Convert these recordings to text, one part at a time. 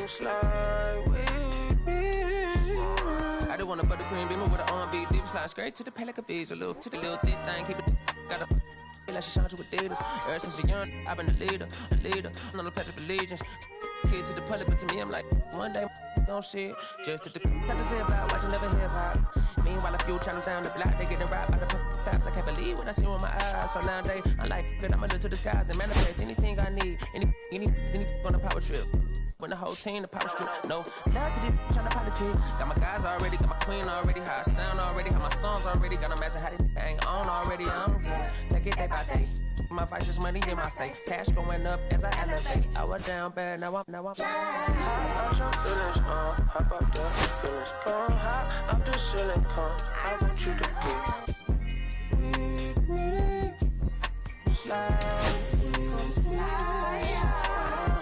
Come slide with me. I just want a buttercream beamer with an R&B deep slide straight to the pay like a visa. Little to the little thick thing, keep it got a like she shines with Adidas. Ever since a young, I've been a leader. I'm on the pledge of allegiance. Kid to the public, but to me, I'm like, one day, don't see it. Just to the got to say about watching never hip hop. Meanwhile, a few channels down the block, they getting robbed by the cops. I can't believe what I see with my eyes. So nowadays, I'm like, I'ma look to the skies and manifest anything I need. Any on a power trip. When the whole team, the power strip. No, love to the trying to politic. Got my guys already, got my queen already. How I sound already, how my songs already. Got them asking how they ain't on already. I don't care. Take it day by day. My vice is money in my safe. Cash going up as I elevate. I was down bad, now I'm hop out your feelings, hop up the feelings. Come high up the ceiling, come. I want you to get with me. Slide,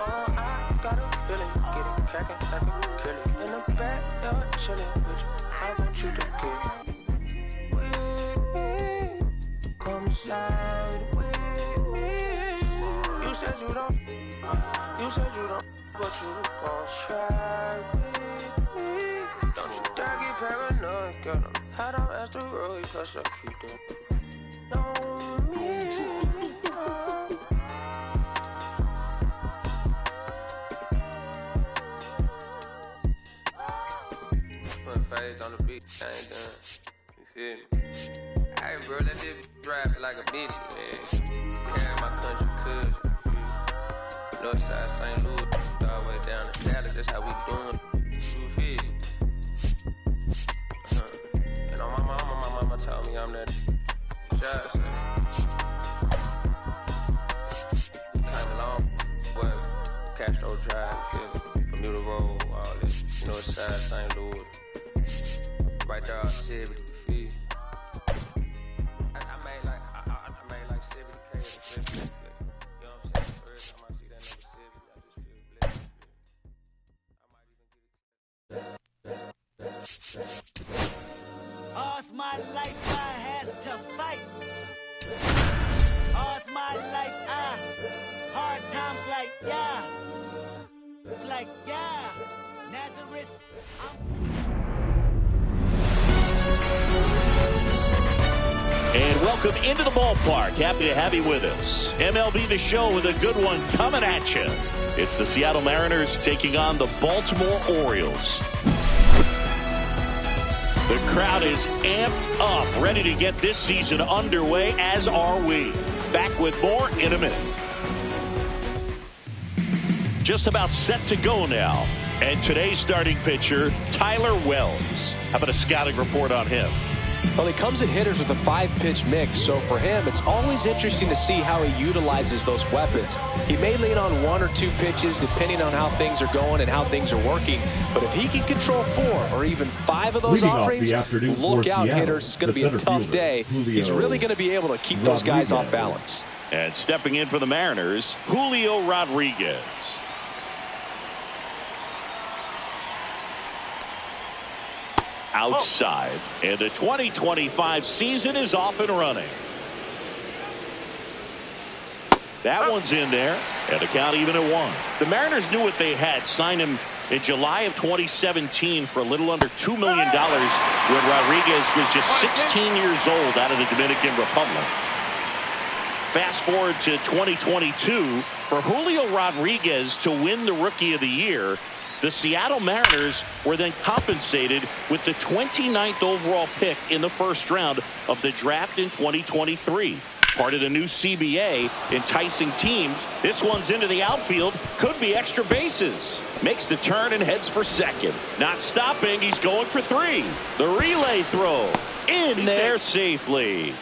oh, I got a feeling, get it cracking like a kill it. In the back, you're chilling with you. I want you to get with me. Come slide with me. You said you don't, but you gon' try with me. Don't you dare get paranoid, girl. I'm hot on asteroid, plus I keep them. Know me. Phase on the beat, I ain't done. You feel me? Hey, bro, let this drive like a bitty, man. Carry my country cousin. Northside St. Louis, all the way down to Dallas. That's how we doing. You feel me? And on my mama told me I'm that shot. Kind of long, but Castro Drive, you feel me? Bermuda Road, all this. Northside St. Louis. Right there, 70, you feel? I made like 70K. You know what I'm saying? First time I see that number 70, I just feel blessed. All's my life I has to fight. All's my life hard times like yeah, Nazareth. And welcome into the ballpark. Happy to have you with us. MLB The Show with a good one coming at you. It's the Seattle Mariners taking on the Baltimore Orioles. The crowd is amped up, ready to get this season underway, as are we. Back with more in a minute. Just about set to go now. And today's starting pitcher, Tyler Wells. How about a scouting report on him? Well, he comes at hitters with a 5-pitch mix, so for him, it's always interesting to see how he utilizes those weapons. He may lean on 1 or 2 pitches depending on how things are going and how things are working, but if he can control 4 or even 5 of those offerings, look out, hitters. It's going to be a tough day. He's really going to be able to keep those guys off balance. And stepping in for the Mariners, Julio Rodriguez. Outside, and the 2025 season is off and running. That one's in there, and the count even at 1. The Mariners knew what they had. Signed him in July of 2017 for a little under $2 million when Rodriguez was just 16 years old out of the Dominican Republic. Fast forward to 2022, for Julio Rodriguez to win the Rookie of the Year, the Seattle Mariners were then compensated with the 29th overall pick in the first round of the draft in 2023. Part of the new CBA, enticing teams. This one's into the outfield. Could be extra bases. Makes the turn and heads for second. Not stopping. He's going for 3. The relay throw in there safely.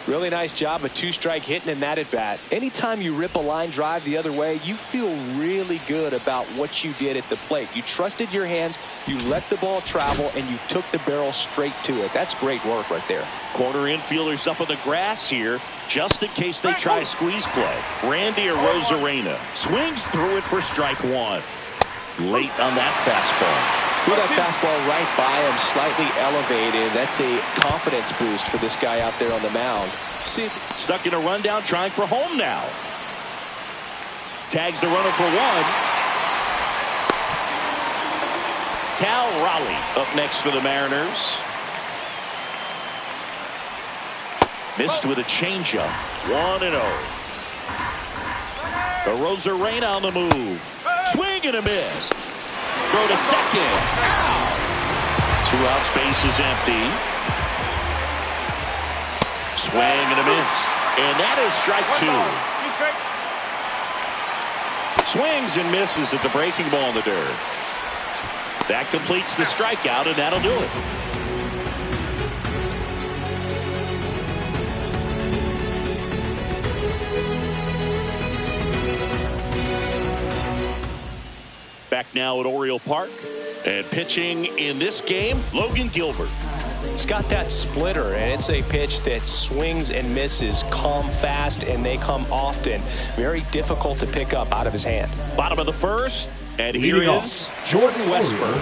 Really nice job of 2-strike hitting in that at bat. Anytime you rip a line drive the other way, you feel really good about what you did at the plate. You trusted your hands, you let the ball travel, and you took the barrel straight to it. That's great work right there. Corner infielders up on the grass here, just in case they try a squeeze play. Randy Arozarena swings through it for strike 1. Late on that fastball. Threw that fastball right by him, slightly elevated. That's a confidence boost for this guy out there on the mound. See, stuck in a rundown, trying for home now. Tags the runner for 1. Cal Raleigh up next for the Mariners. Missed with a changeup. 1-0. Arozarena on the move. Swing and a miss. Throw to second. Out. 2 outs, base is empty. Swing and a miss. And that is strike 2. Swings and misses at the breaking ball in the dirt. That completes the strikeout, and that'll do it. Back now at Oriole Park, and pitching in this game, Logan Gilbert. He's got that splitter, and it's a pitch that swings and misses, come fast, and they come often. Very difficult to pick up out of his hand. Bottom of the first, and here is Jordan Westburg.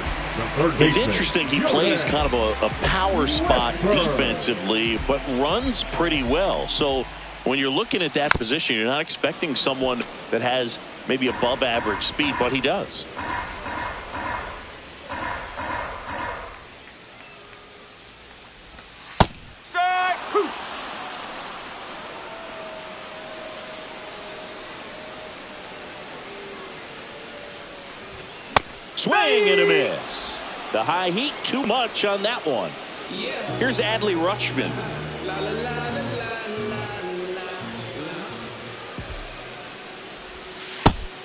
It's interesting, he plays kind of a power spot defensively, but runs pretty well. So when you're looking at that position, you're not expecting someone that has maybe above average speed, but he does. Swing and a miss. The high heat too much on that one. Here's Adley Rutschman.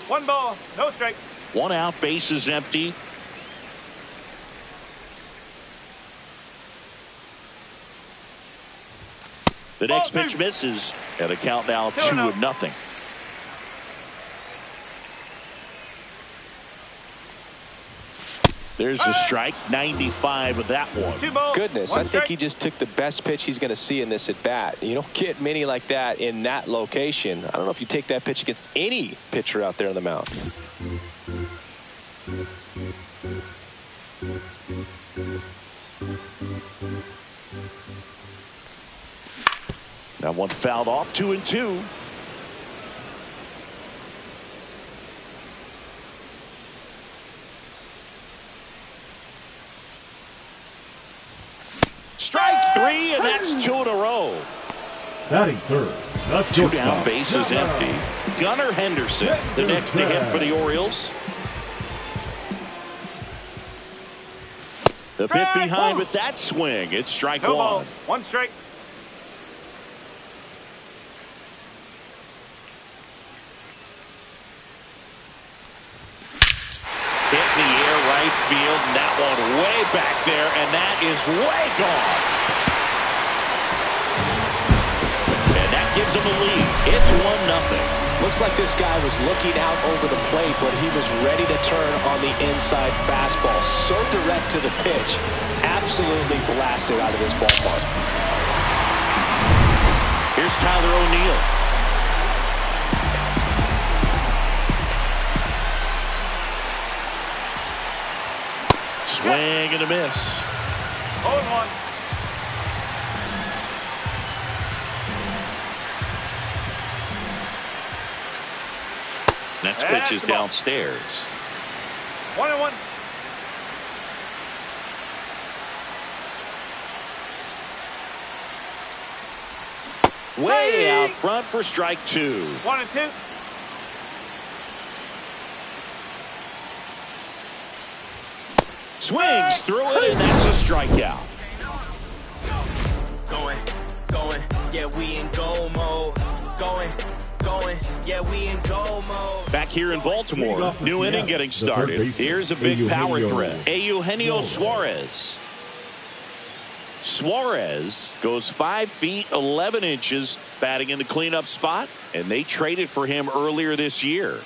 One ball, no strike. 1 out, base is empty. The next pitch misses, and a count now 2-0. There's the strike, 95 of that one. Goodness, I think he just took the best pitch he's going to see in this at bat. You don't get many like that in that location. I don't know if you take that pitch against any pitcher out there on the mound. That one fouled off, 2-2. Strike 3, and that's 2 in a row. Batting third. That's 2 down, base is empty. Gunnar Henderson, the next to hit for the Orioles. The bit behind with that swing. It's strike 1. Ball, 1 strike. Hit in the air, right field, and that one way back there, and that is way gone. And that gives him a lead. It's 1-0. Looks like this guy was looking out over the plate, but he was ready to turn on the inside fastball. So direct to the pitch. Absolutely blasted out of this ballpark. Here's Tyler O'Neill. Swing and a miss. 0-1. Next pitch is downstairs. 1-1. Way out front for strike 2. 1-2. Swings through it, and that's a strikeout. Going, yeah, we in go mode. Going, yeah, we in go mode. Back here in Baltimore, new inning getting started. Here's a big power threat. Eugenio Suarez. Suarez goes 5 feet 11 inches batting in the cleanup spot, and they traded for him earlier this year.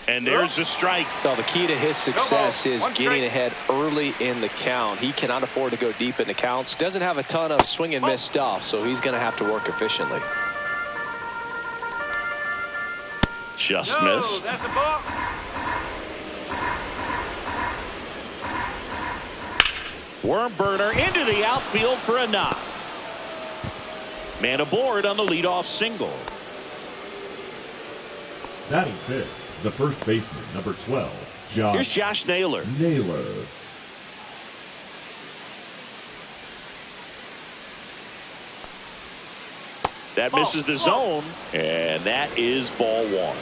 And there's a strike. Well, the key to his success is getting ahead early in the count. He cannot afford to go deep in the counts. Doesn't have a ton of swing and miss stuff, so he's going to have to work efficiently. Just missed. That's a ball. Worm burner into the outfield for a knock. Man aboard on the leadoff single. Batting fifth. the first baseman, number 12, Josh. Here's Josh Naylor. That misses the zone, and that is ball one.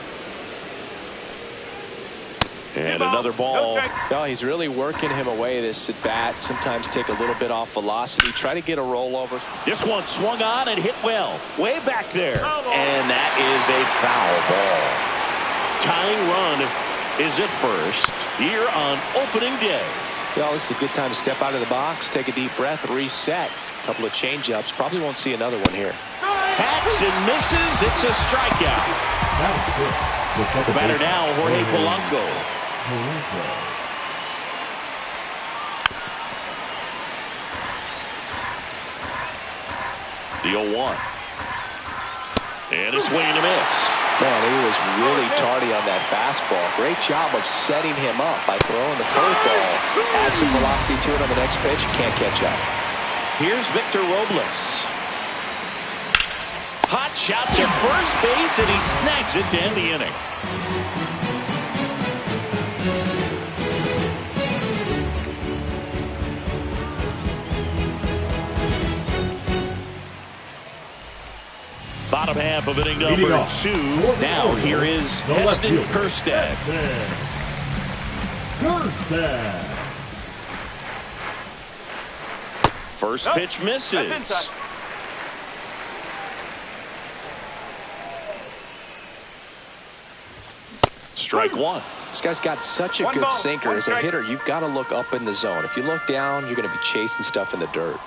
And another ball. No, he's really working him away, this at bat. Sometimes take a little bit off velocity. Try to get a rollover. This one swung on and hit well. Way back there. And that is a foul ball. Tying run is at first here on opening day. Well, this is a good time to step out of the box, take a deep breath, reset. A couple of change-ups. Probably won't see another one here. Hacks and misses. It's a strikeout. The batter now, Jorge Polanco. The 0-1. And a swing and a miss. Man, he was really tardy on that fastball. Great job of setting him up by throwing the curveball. Add some velocity to it on the next pitch. Can't catch up. Here's Victor Robles. Hot shot to first base, and he snags it to end the inning. Bottom half of inning number 2. Now here is Heston Kjerstad. First pitch misses. Strike one. This guy's got such a good sinker. As a hitter, you've got to look up in the zone. If you look down, you're going to be chasing stuff in the dirt.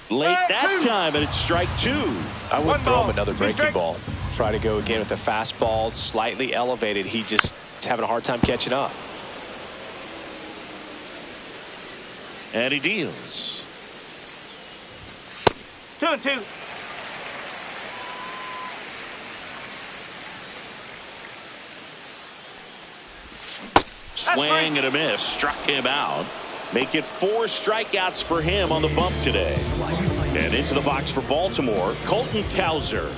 Late that time, and it's strike two. I would throw him another breaking ball. Try to go again with the fastball, slightly elevated. He just is having a hard time catching up. And he deals. 2-2. Swing and a miss. Struck him out. Make it 4 strikeouts for him on the bump today. And into the box for Baltimore, Colton Cowser.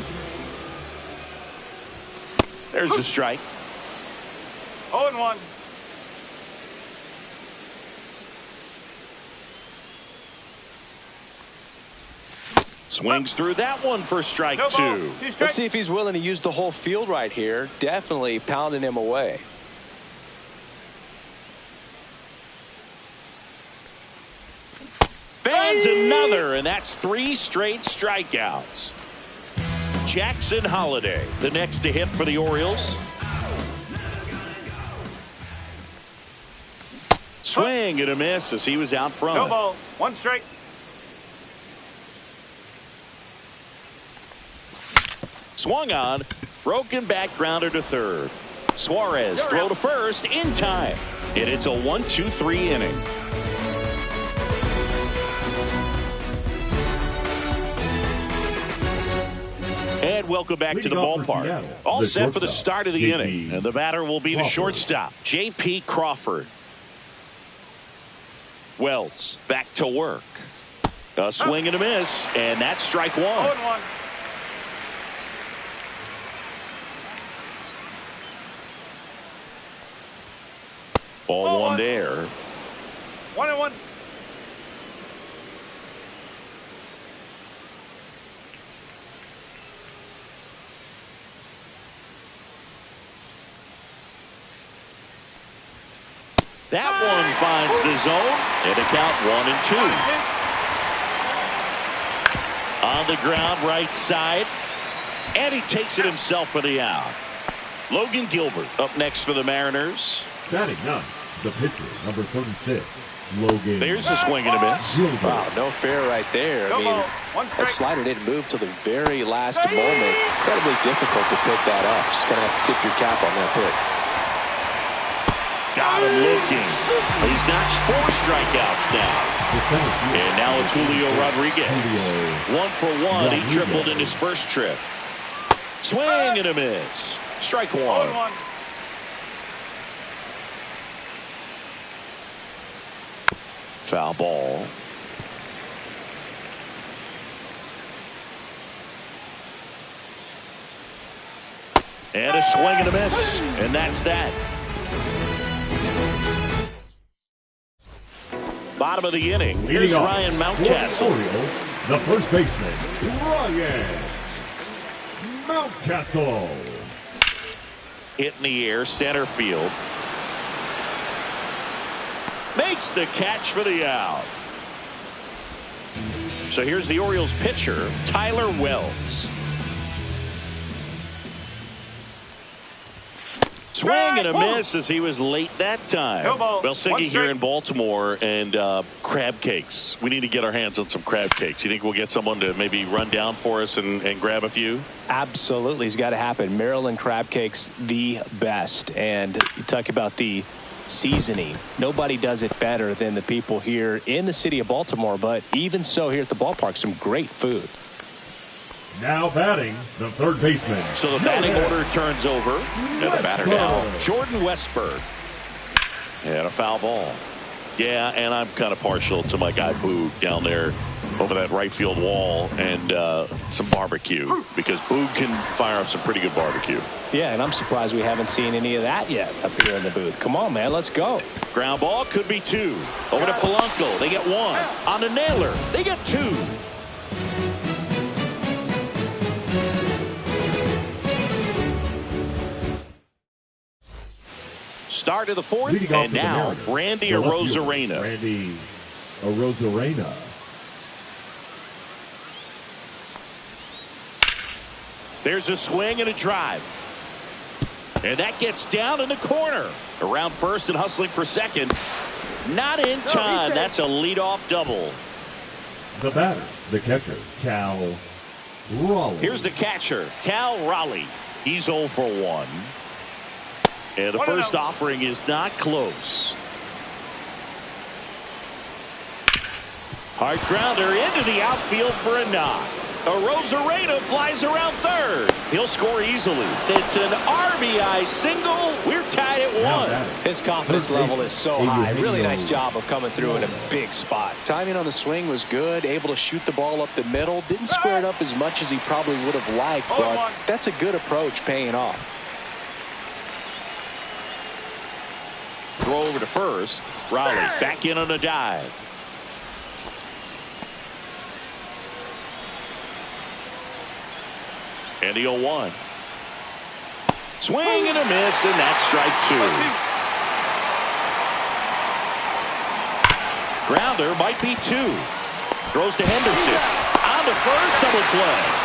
There's the strike. 0-1. Swings through that one for strike No ball. 2. 2 strikes. Let's see if he's willing to use the whole field right here. Definitely pounding him away. Fans another, and that's 3 straight strikeouts. Jackson Holliday, the next to hit for the Orioles. Swing and a miss as he was out front. No ball. 1 strike. Swung on, broken back grounder to third. Suarez throw to first in time. And it's a 1-2-3 inning. And welcome back to the ballpark. All set for the start of the inning. And the batter will be the shortstop, J.P. Crawford. Wells back to work. A swing and a miss, and that's strike 1. 0-1. Ball 1 there. 1-1. That one finds the zone, and a count 1-2. On the ground, right side, and he takes it himself for the out. Logan Gilbert up next for the Mariners. Batting ninth, the pitcher, number 36, Logan. There's a swing and a miss. Wow, no fair right there. I mean, that slider didn't move till the very last moment. Incredibly difficult to pick that up. Just going to have to tip your cap on that pick. Got him looking. He's notched 4 strikeouts now. And now it's Julio Rodriguez. 1 for 1. He tripled in his first trip. Swing and a miss. Strike 1. Foul ball. And a swing and a miss. And that's that. Bottom of the inning. Here's Ryan Mountcastle. Orioles, the first baseman, Ryan Mountcastle. Hit in the air, center field. Makes the catch for the out. So here's the Orioles pitcher, Tyler Wells. Swing and a miss as he was late that time. Well, Siggy here in Baltimore and crab cakes. We need to get our hands on some crab cakes. You think we'll get someone to maybe run down for us and grab a few? Absolutely. It's got to happen. Maryland crab cakes, the best. And you talk about the seasoning. Nobody does it better than the people here in the city of Baltimore. But even so, here at the ballpark, some great food. Now batting, the third baseman. So the batting order turns over. And the batter now, Jordan Westberg. And a foul ball. Yeah, and I'm kind of partial to my guy Boog down there over that right field wall and some barbecue, because Boog can fire up some pretty good barbecue. Yeah, and I'm surprised we haven't seen any of that yet up here in the booth. Come on, man, let's go. Ground ball could be two. Over to Polanco. They get one. On the nailer. They get two. Start of the fourth, and now Randy Arozarena. Randy Arozarena. There's a swing and a drive. And that gets down in the corner. Around first and hustling for second. Not in time. That's a leadoff double. The batter, the catcher, Cal Raleigh. Here's the catcher, Cal Raleigh. He's 0 for 1. And the first offering is not close. Hard grounder into the outfield for a knock. Arozarena flies around third. He'll score easily. It's an RBI single. We're tied at 1. His confidence level is so high. Really nice job of coming through in a big spot. Timing on the swing was good. Able to shoot the ball up the middle. Didn't square it up as much as he probably would have liked, but that's a good approach paying off. Throw over to first. Raleigh back in on a dive. And the 0-1. Swing and a miss, and that's strike 2. Grounder might be 2. Throws to Henderson. On to first, double play.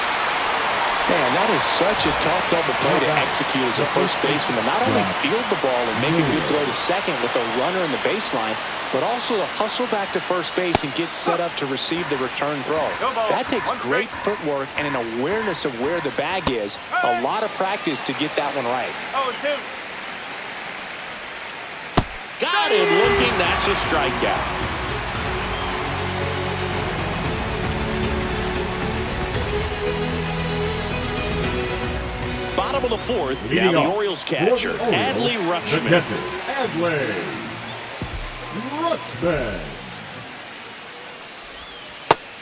Man, that is such a tough double play to execute as a first baseman. To not only field the ball and make a good throw to second with a runner in the baseline, but also to hustle back to first base and get set up to receive the return throw. That takes great footwork and an awareness of where the bag is. A lot of practice to get that one right. Got him looking. That's a strikeout. Bottom of the fourth, now the Orioles catcher, Adley Rutschman. Adley Rutschman.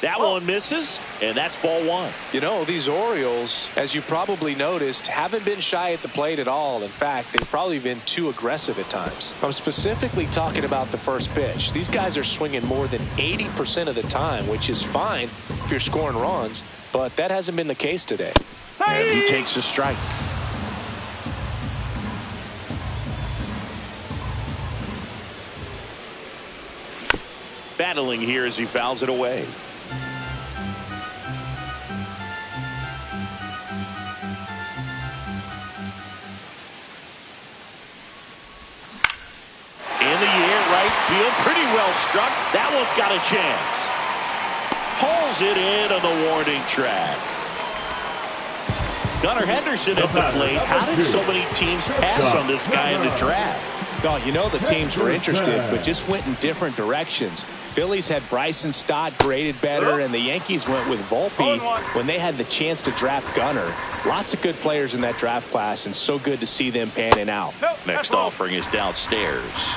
That one misses, and that's ball 1. You know, these Orioles, as you probably noticed, haven't been shy at the plate at all. In fact, they've probably been too aggressive at times. I'm specifically talking about the first pitch. These guys are swinging more than 80% of the time, which is fine if you're scoring runs, but that hasn't been the case today. And he takes a strike. Battling here as he fouls it away. In the air, right field, pretty well struck. That one's got a chance. Pulls it in on the warning track. Gunnar Henderson at the plate. How did so many teams pass on this guy in the draft? Well, you know the teams were interested, but just went in different directions. Phillies had Bryson Stott graded better, and the Yankees went with Volpe when they had the chance to draft Gunnar. Lots of good players in that draft class, and so good to see them panning out. Next offering is downstairs.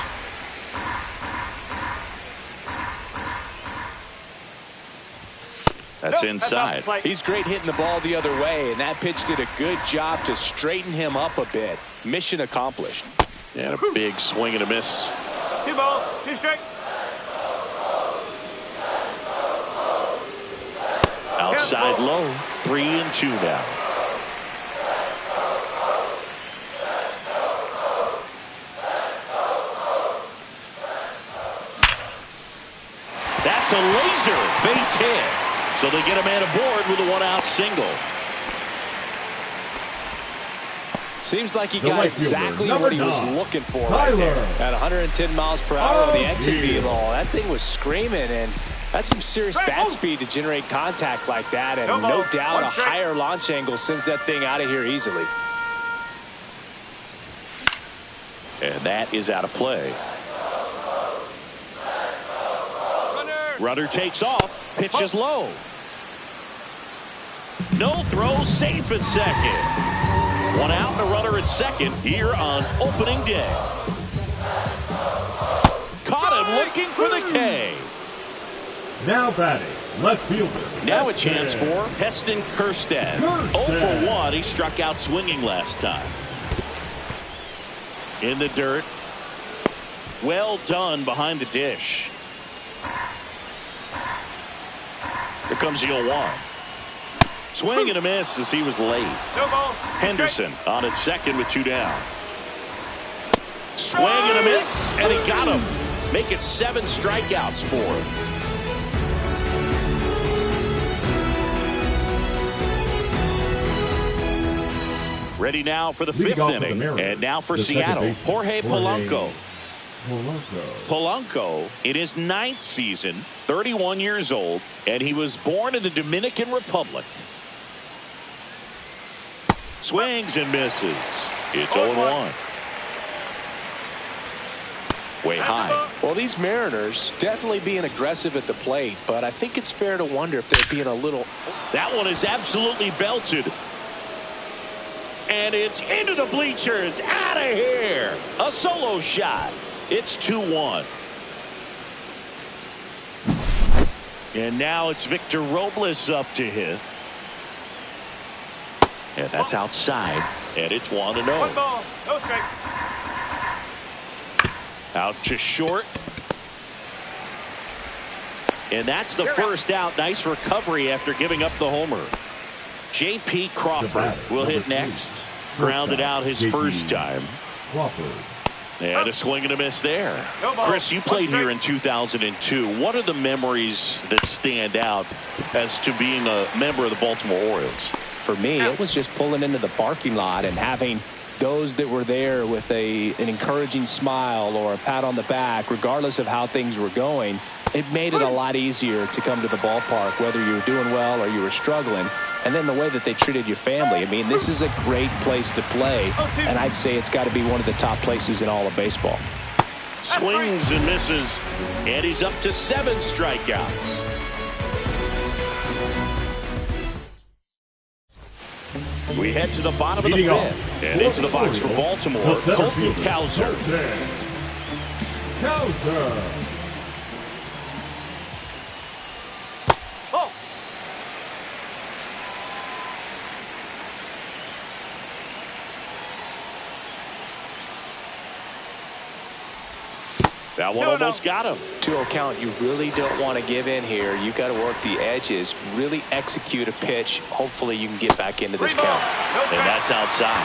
That's That's inside. He's great hitting the ball the other way, and that pitch did a good job to straighten him up a bit. Mission accomplished. And a big swing and a miss. 2 balls, 2 strikes. Outside low, 3-2 now. That's a laser base hit. So they get a man aboard with a 1-out single. Seems like he got exactly what he was looking for right there. At 110 miles per hour with the exit velo. That thing was screaming, and that's some serious bat speed to generate contact like that. And no doubt a higher launch angle sends that thing out of here easily. And that is out of play. Runner takes off. Pitch is low. No throw, safe at second. 1 out and a runner at second here on opening day. Caught him looking for the K. Now batting, left fielder. Now a chance for Heston Kjerstad. 0 for 1. He struck out swinging last time. In the dirt. Well done behind the dish. Here comes the 0-1. Swing and a miss as he was late. Henderson on at second with 2 down. Swing and a miss, and he got him. Make it 7 strikeouts for him. Ready now for the 5th inning. And now for Seattle, Jorge Polanco. Polanco in his 9th season, 31 years old, and he was born in the Dominican Republic. Swings and misses. It's 0-1. Way high. Well, these Mariners definitely being aggressive at the plate, but I think it's fair to wonder if they're being a little... That one is absolutely belted. And it's into the bleachers. Out of here. A solo shot. It's 2-1. And now it's Victor Robles up to hit. And that's outside. And it's 1-0. 1 ball, no strike. Out to short. And that's the first out. Nice recovery after giving up the homer. J.P. Crawford will hit next. Grounded out his first time. And a swing and a miss there. Chris, you played here in 2002. What are the memories that stand out as to being a member of the Baltimore Orioles? For me, it was just pulling into the parking lot and having those that were there with an encouraging smile or a pat on the back, regardless of how things were going. It made it a lot easier to come to the ballpark, whether you were doing well or you were struggling. And then the way that they treated your family. I mean, this is a great place to play, and I'd say it's got to be one of the top places in all of baseball. Swings and misses, and he's up to 7 strikeouts. We head to the bottom of the 5th, and into the box for Baltimore, Colton Cowser. That one almost got him. 2-0 count. You really don't want to give in here. You've got to work the edges, really execute a pitch. Hopefully you can get back into this count. And that's outside.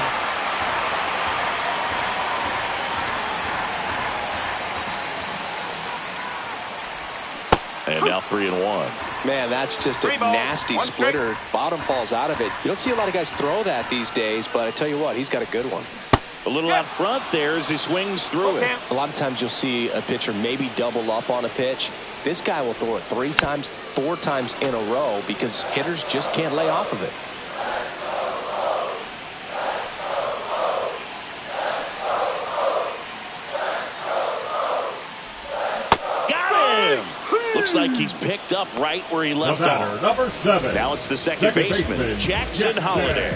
And now 3-1. Man, that's just a nasty splitter. Bottom falls out of it. You don't see a lot of guys throw that these days, but I tell you what, he's got a good one. A little out front there as he swings through it. A lot of times you'll see a pitcher maybe double up on a pitch. This guy will throw it 3 times, 4 times in a row because hitters just can't lay off of it. Got him! Looks like he's picked up right where he left off. Number 7. Now it's the second baseman, Jackson Holliday.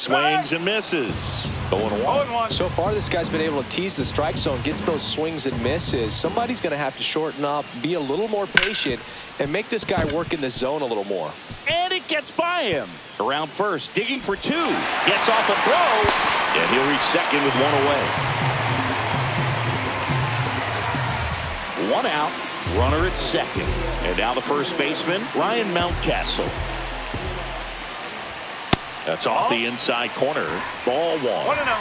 Swings and misses. 0-1. So far, this guy's been able to tease the strike zone, gets those swings and misses. Somebody's going to have to shorten up, be a little more patient, and make this guy work in the zone a little more. And it gets by him. Around first, digging for two. Gets off a throw. And he'll reach second with one away. One out, runner at second. And now the first baseman, Ryan Mountcastle. That's off the inside corner. Ball one. 1-0.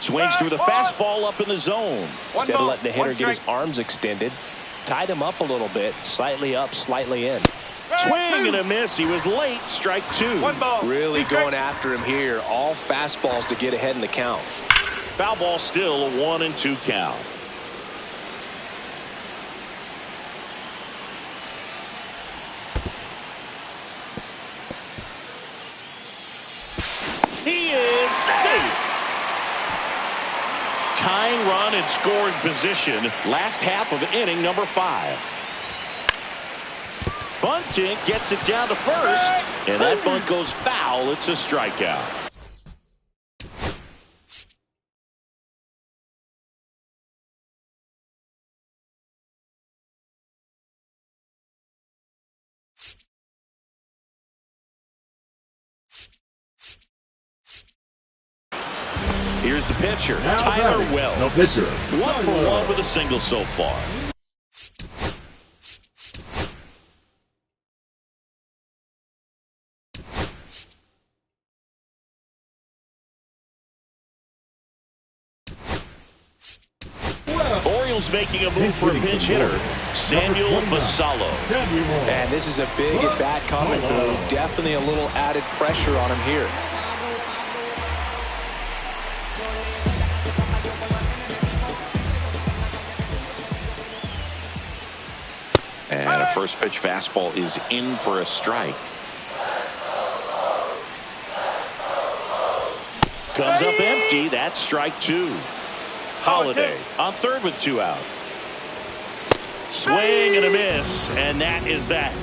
Swings through the fastball up in the zone. Instead of letting the hitter get his arms extended, tied him up a little bit, slightly up, slightly in. Swing and a miss. He was late. Strike two. Really going after him here. All fastballs to get ahead in the count. Foul ball still, a 1-2 count. He is safe. Tying run in scoring position. Last half of inning number 5. Bunting gets it down to first. And that bunt goes foul. It's a strikeout. Here's the pitcher, Tyler Wells. No pitcher. 1 for 1 with a single so far. Orioles making a move for a pinch hitter, Samuel Basallo. And this is a big at-bat coming through. Definitely a little added pressure on him here. And a first pitch fastball is in for a strike. Comes up empty. That's strike two. Holiday on third with 2 out. Swing and a miss. And that is that.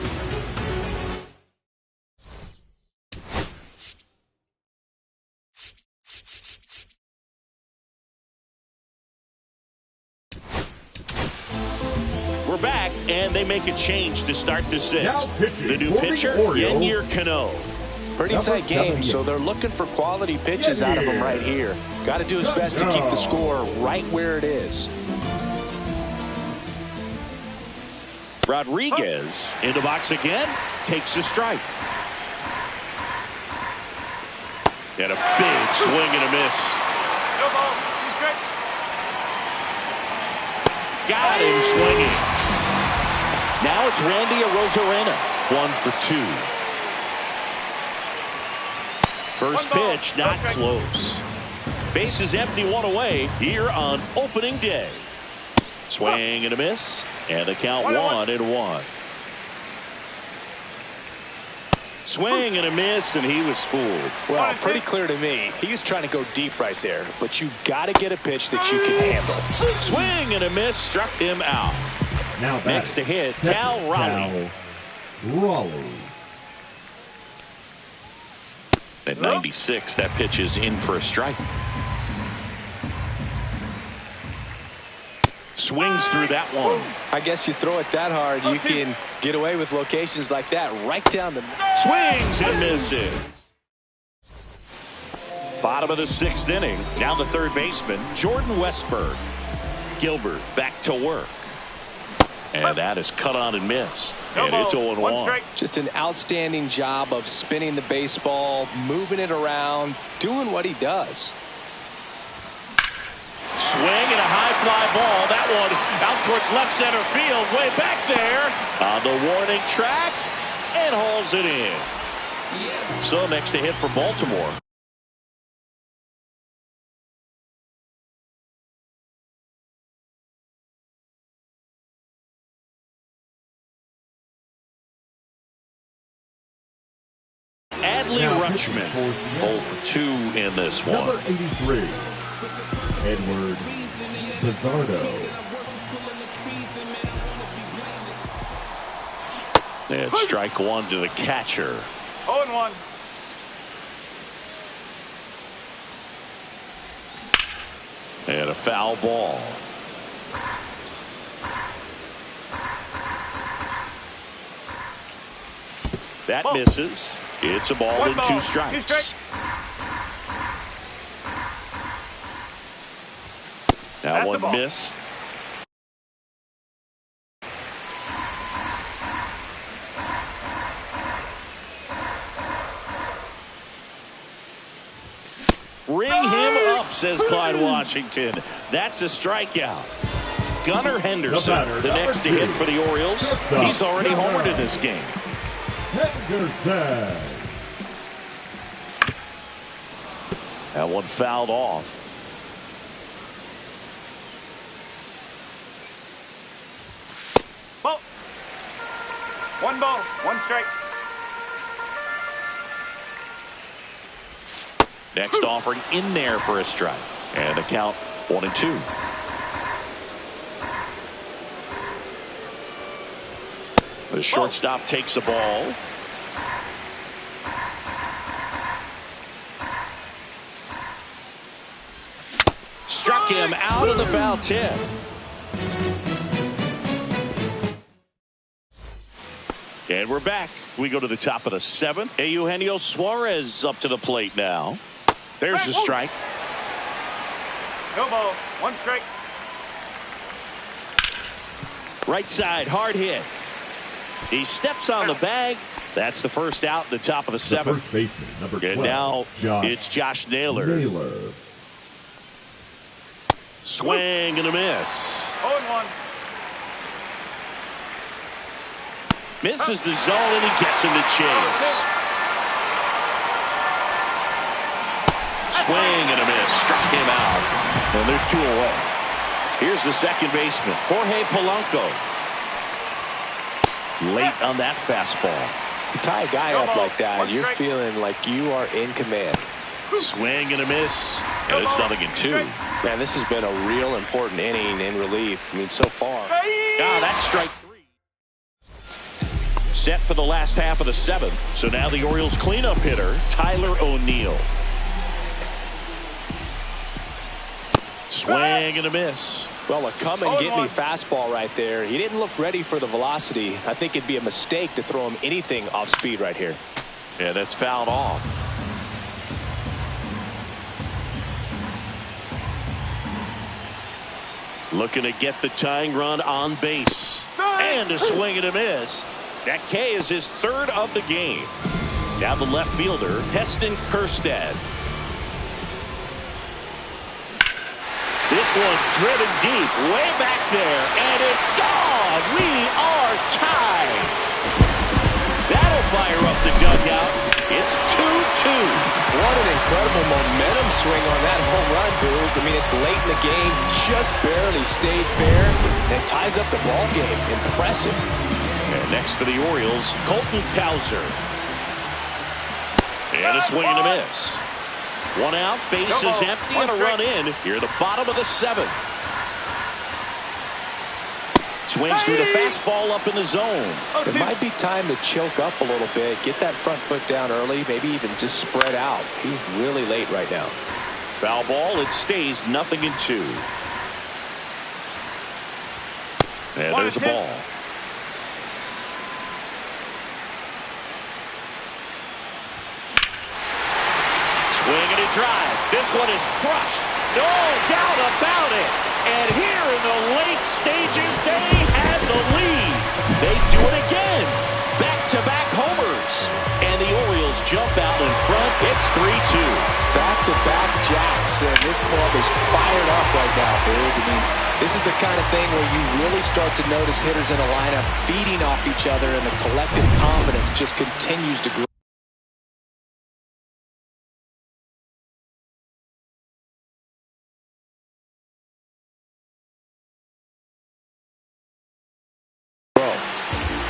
We're back, and they make a change to start the 6th. The new pitcher, Yennier Cano. Pretty tight game, so they're looking for quality pitches out of him right here. Got to do his best to keep the score right where it is. Rodriguez in the box again, takes a strike. And a big swing and a miss. No ball. 2 strikes. Got him swinging. Now it's Randy Arozarena. 1 for 2. First pitch, not close. Base is empty, 1 away here on opening day. Swing and a miss, and the count 1-1. Swing and a miss, and he was fooled. Well, pretty clear to me. He was trying to go deep right there, but you got to get a pitch that you can handle. Swing and a miss, struck him out. Now next to hit, Cal Raleigh. At 96, that pitch is in for a strike. Swings through that one. I guess you throw it that hard, you can get away with locations like that right down the... Swings and misses. Bottom of the 6th inning. Now the third baseman, Jordan Westberg. Gilbert back to work. And that is cut on and missed. And it's 0-1. Just an outstanding job of spinning the baseball, moving it around, doing what he does. Swing and a high fly ball. That one out towards left center field. Way back there on the warning track. And hauls it in. So next to hit for Baltimore. Adley Rutschman, 0 for 2 in this one. Number 83, Edward Pizzardo. And strike 1 to the catcher. 0-1. And a foul ball. That misses. It's a ball and 2 strikes. That one missed. Ring him up, says Clyde Washington. That's a strikeout. Gunnar Henderson, the next to hit for the Orioles. He's already homered in this game. Henderson. That one fouled off. Ball. 1 ball, 1 strike. Next offering in there for a strike. And the count 1-2. The shortstop takes the ball. Struck him out of the foul tip. And we're back. We go to the top of the 7th. Eugenio Suarez up to the plate now. There's the strike. No ball, 1 strike. Right side, hard hit. He steps on the bag. That's the first out, the top of the 7th. First baseman, number 12. And now it's Josh Naylor. Swing and a miss. 0-1. Misses the zone and he gets in the chase. Swing and a miss. Struck him out. And there's 2 away. Here's the second baseman, Jorge Polanco. Late on that fastball. You tie a guy up like that, you're feeling like you are in command. Swing and a miss. And it's 0-2. Man, this has been a real important inning in relief. I mean, so far. That's strike 3. Set for the last half of the 7th. So now the Orioles cleanup hitter, Tyler O'Neill. Swing and a miss. Well, a come and get me fastball right there. He didn't look ready for the velocity. I think it'd be a mistake to throw him anything off speed right here. Yeah, that's fouled off. Looking to get the tying run on base. And a swing and a miss. That K is his 3rd of the game. Now the left fielder, Heston Kjerstad. This one driven deep, way back there, and it's gone. We are tied. That'll fire up the dugout. It's 2-2. What an incredible momentum swing on that home run, Boog. I mean, it's late in the game, just barely stayed fair, and ties up the ball game. Impressive. And next for the Orioles, Colton Cowser. And a swing and a miss. 1 out, base is empty, and a run in here at the bottom of the 7th. Swings through the fastball up in the zone. It might be time to choke up a little bit, get that front foot down early, maybe even just spread out. He's really late right now. Foul ball, it stays 0-2. And there's a ball. Swing and a drive. This one is crushed. No doubt about it. And here in the late stages, they had the lead. They do it again. Back-to-back homers. And the Orioles jump out in front. It's 3-2. Back-to-back jacks. And this club is fired up right now, Boog. I mean, this is the kind of thing where you really start to notice hitters in a lineup feeding off each other, and the collective confidence just continues to grow.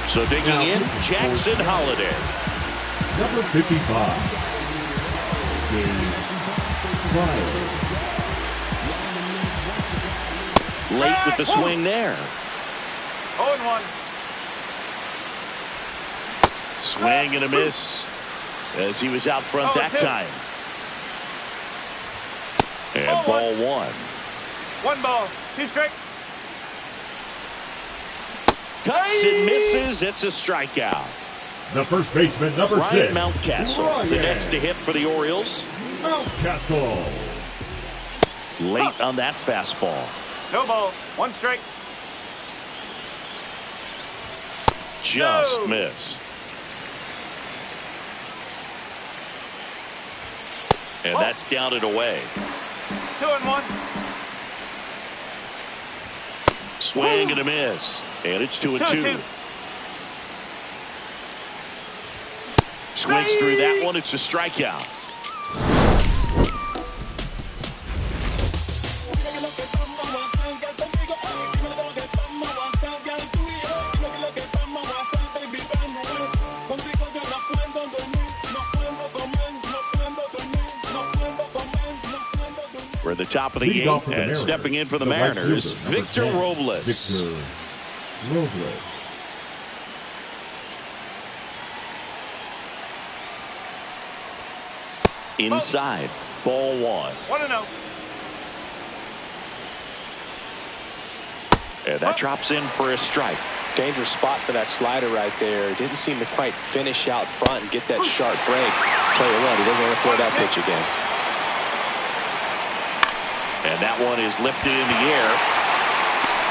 So digging in, Jackson Holliday. Number 55. James Ryan. Late with the swing there. 0-1. Swing and a miss. as he was out front that 2. time. And ball 1. 1 ball, 2 strike. Cuts and misses. It's a strikeout. The first baseman, number Ryan 6. Mountcastle, Ryan the next to hit for the Orioles. Mountcastle. Late on that fastball. No ball, 1 strike. Just missed. And that's down and away. 2-1. Swing and a miss. And it's 2-2. Swings through that one. It's a strikeout. We're at the top of the game, and stepping in for the Mariners, Victor Robles. Victor Robles. Inside, ball 1. 1-0. And that drops in for a strike. Dangerous spot for that slider right there. Didn't seem to quite finish out front and get that sharp break. Tell you what, he doesn't want to throw that pitch again. And that one is lifted in the air.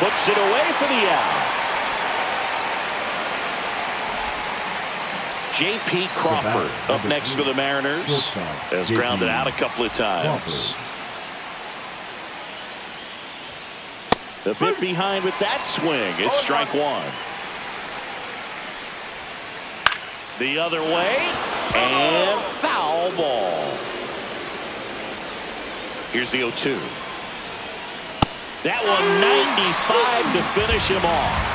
Puts it away for the out. J.P. Crawford up next for the Mariners. Has grounded out a couple of times. The bit behind with that swing. It's strike 1. The other way. And foul ball. Here's the 0-2. That one 95 to finish him off.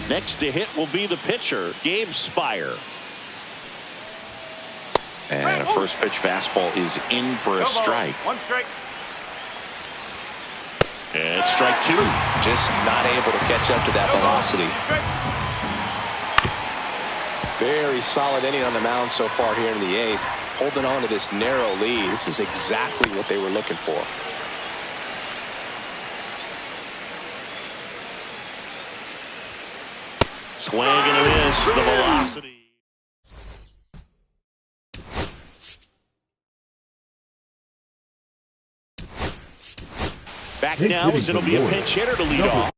Next to hit will be the pitcher, Gabe Spire. And a first pitch fastball is in for a strike. 1 strike. And it's strike 2. Just not able to catch up to that velocity. Very solid inning on the mound so far here in the 8th. Holding on to this narrow lead. This is exactly what they were looking for. Swing and a miss. The velocity. Back now as it'll be a pinch hitter to lead off.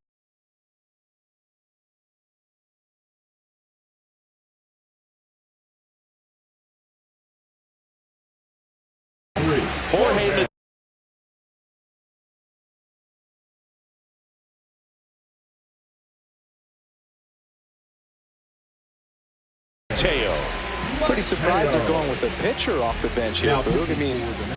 Jorge Mateo. Pretty surprised they're going with the pitcher off the bench here, Boog. I mean,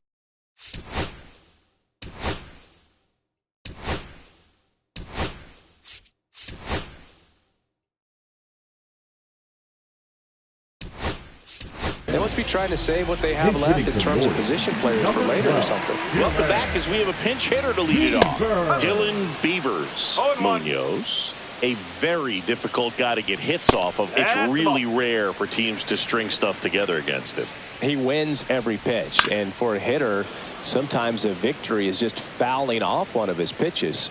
they must be trying to save what they have left in terms of position players for later or something. Welcome back as we have a pinch hitter to lead it off. Dylan Beavers. Munoz. A very difficult guy to get hits off of. It's really rare for teams to string stuff together against him. He wins every pitch, and for a hitter, sometimes a victory is just fouling off one of his pitches.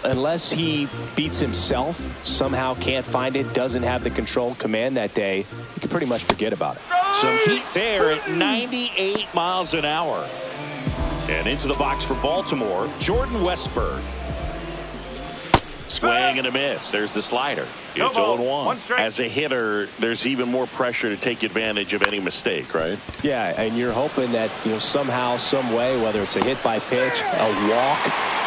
Unless he beats himself, somehow can't find it, doesn't have the control command that day, you can pretty much forget about it. Some heat there at 98 miles an hour. And into the box for Baltimore, Jordan Westburg. Swing and a miss. There's the slider. It's 0-1. As a hitter, there's even more pressure to take advantage of any mistake, right? Yeah, and you're hoping that, somehow, some way, whether it's a hit by pitch, a walk,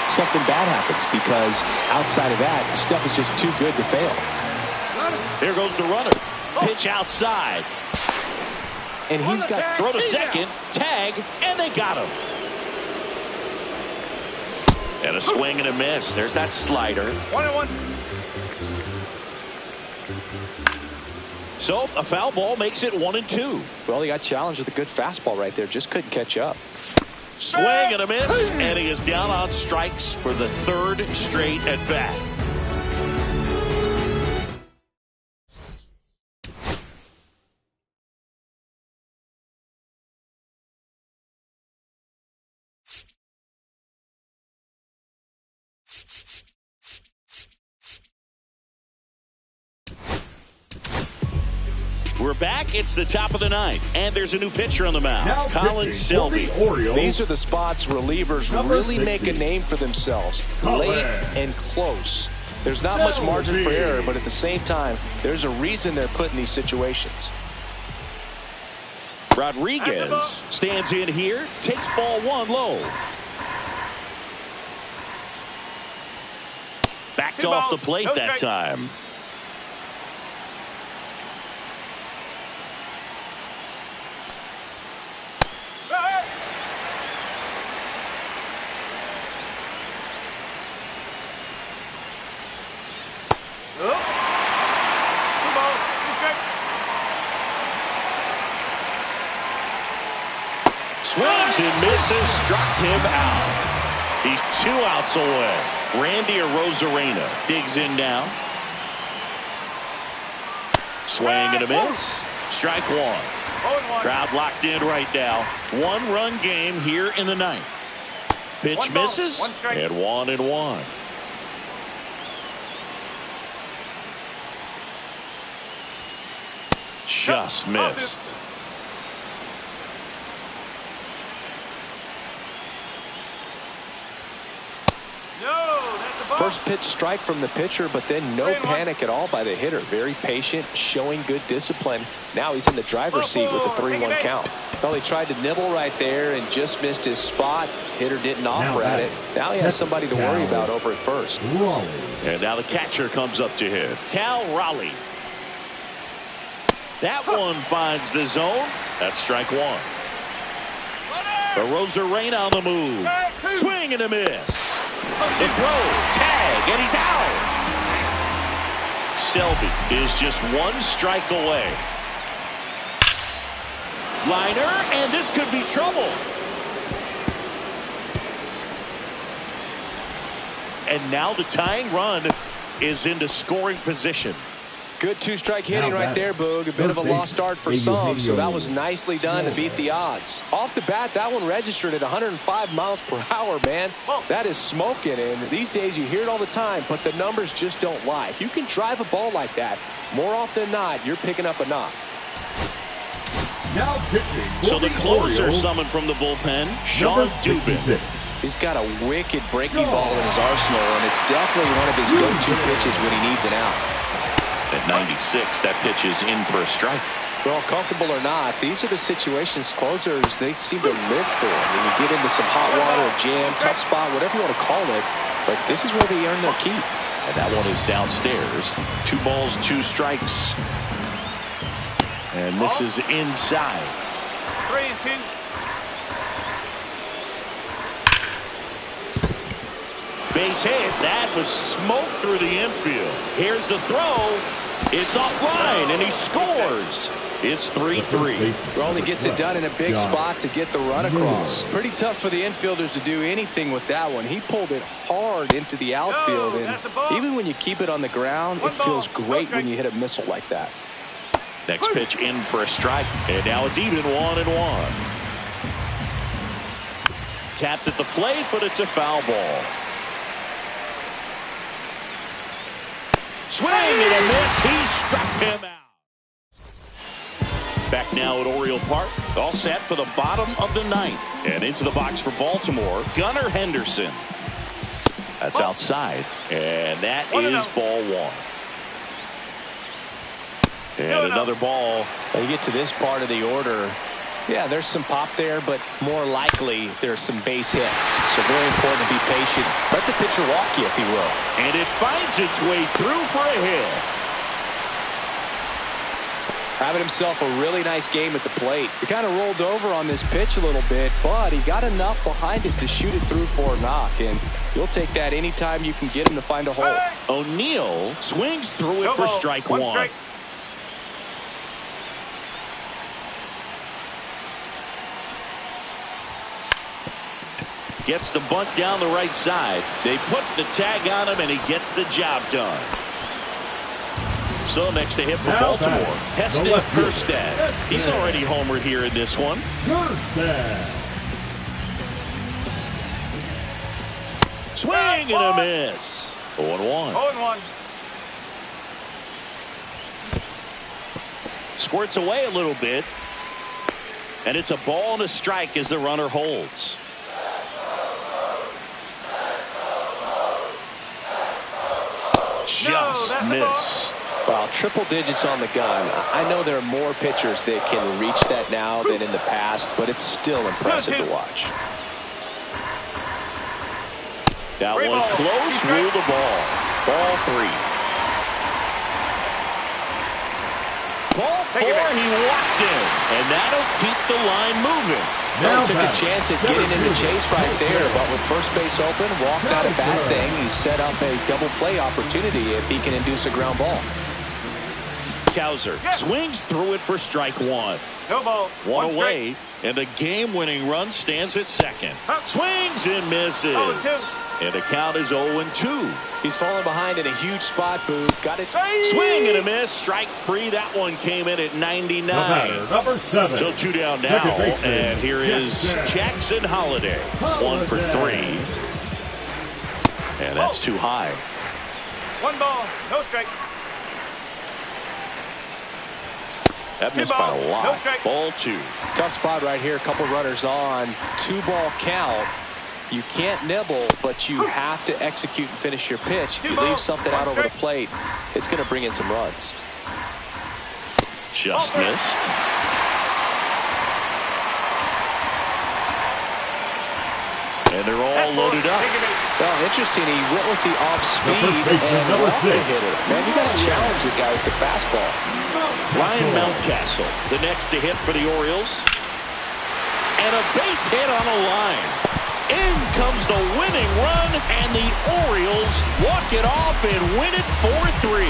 something bad happens, because outside of that, stuff is just too good to fail. There goes the runner. Pitch outside. And he's got throw to second, tag, and they got him. And a swing and a miss. There's that slider. 1-1. So a foul ball makes it 1-2. Well, he got challenged with a good fastball right there. Just couldn't catch up. Swing and a miss, and he is down on strikes for the third straight at bat. We're back. It's the top of the ninth, and there's a new pitcher on the mound, Now Colin Selby. These are the spots relievers really make a name for themselves. Late and close. There's not much margin for error, but at the same time, there's a reason they're put in these situations. Rodriguez stands in here, takes ball one low. Backed off the plate that time. Swings and misses, struck him out. He's 2 outs away. Randy Arozarena digs in now. Swing and a miss. Strike one. Crowd locked in right now. 1-run game here in the ninth. Pitch misses, and 1-1. Just missed. First pitch strike from the pitcher, but then no panic at all by the hitter. Very patient, showing good discipline. Now he's in the driver's seat with a 3-1 count. Well, he tried to nibble right there and just missed his spot. Hitter didn't offer at it. Now he has somebody to worry about over at first. And now the catcher comes up to him, Cal Raleigh. That one finds the zone. That's strike one. Arozarena on the move. Swing and a miss. The throw, tag, and he's out. Selby is just 1 strike away. Liner, and this could be trouble. And now the tying run is into scoring position. Good 2-strike hitting right there, Boog. A bit of a lost start for some, so that was nicely done to beat the odds. Off the bat, that one registered at 105 miles per hour, man. That is smoking, and these days you hear it all the time, but the numbers just don't lie. If you can drive a ball like that, more often than not, you're picking up a knock. Now pitching. So the closer summoned from the bullpen, Sean Dubin. He's got a wicked breaking ball in his arsenal, and it's definitely one of his go-to pitches when he needs an out. At 96, that pitch is in for a strike. Well, comfortable or not, these are the situations closers they seem to live for. When you get into some hot water, a jam, tough spot, whatever you want to call it, but this is where they earn their keep. And that one is downstairs. 2 balls, 2 strikes. And this is inside. 3-2. Base hit. That was smoke through the infield. Here's the throw. It's offline, and he scores. It's 3-3. Raleigh gets it done in a big spot to get the run across. Pretty tough for the infielders to do anything with that one. He pulled it hard into the outfield, and even when you keep it on the ground, it feels great when you hit a missile like that. Next pitch in for a strike, and now it's even 1-1. Tapped at the plate, but it's a foul ball. Swing and a miss. He struck him out. Back now at Oriole Park. All set for the bottom of the ninth. And into the box for Baltimore, Gunnar Henderson. That's outside. And that is ball one. And another ball. When you get to this part of the order, yeah, there's some pop there, but more likely there's some base hits. So very important to be patient. Let the pitcher walk you, if he will. And it finds its way through for a hit. Having himself a really nice game at the plate. He kind of rolled over on this pitch a little bit, but he got enough behind it to shoot it through for a knock. And you'll take that anytime you can get him to find a hole. O'Neal swings through it for strike one. Gets the bunt down the right side. They put the tag on him, and he gets the job done. So next to hit for Baltimore, Heston Kjerstad. He's already homered here in this one. Swing and a miss. 0-1. 0-1. Squirts away a little bit. And it's a ball and a strike as the runner holds. Just missed. Wow, triple digits on the gun. I know there are more pitchers that can reach that now than in the past, but it's still impressive to watch. That one close, rule the ball. Ball 3. Ball 4, he walked in, and that'll keep the line moving. Well, he took a chance at getting in the chase right there, but with first base open, walked out a bad thing. He set up a double play opportunity if he can induce a ground ball. Kowser swings through it for strike 1. No ball. One away, and the game-winning run stands at second. Swings and misses. 0-2. And the count is 0-2. He's falling behind in a huge spot, Booth. Got it. Swing and a miss. Strike 3. That one came in at 99. Number 7. So 2 down now, and here is Jackson Holiday. 1 for 3. And that's too high. 1 ball. No strike. That missed by a lot. Ball 2. Tough spot right here. A couple runners on. 2-ball count. You can't nibble, but you have to execute and finish your pitch. If you leave something out over the plate, it's going to bring in some runs. Just missed. And they're all loaded up. Well, interesting. He went with the off-speed and walked the hitter. Man, you got to challenge the guy with the fastball. Ryan Mountcastle, the next to hit for the Orioles. And a base hit on a line. In comes the winning run, and the Orioles walk it off and win it 4-3.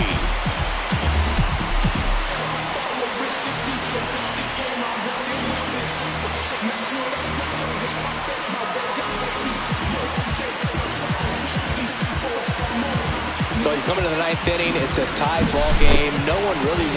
So you come into the 9th inning, it's a tied ball game. No one really